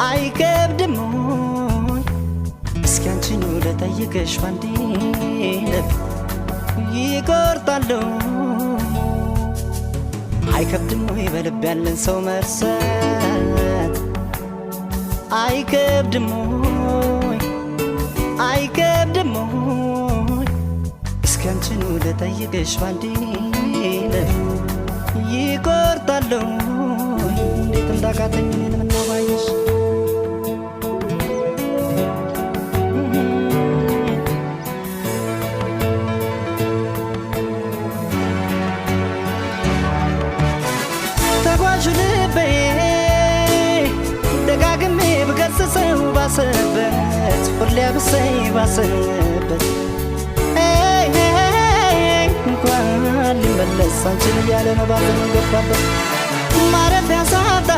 አይከብድም ወይ እስኪ አንቺን ልጠይቅሽ ባንዴ ልብ ይቆርጣል አይከብድም ወይ በልብ ያለን ሰው መርሳት አይከብድም ወይ አይከብድም ወይ እስኪ አንቺን ልጠይቅሽ ባንዴ ልብ ይቆርጣል እንዴት እንዳቃተኝ እኔን ምነው ባየሽ ተጓዥ ልቤ ደጋግሜ ብገስጸው ባሰበት ሁሌ ብሰይ ባሰበት እንኳን ሊመለስ አንቺን እያለ ነው ባዘን ገባበት ማረፊያ ሳጣ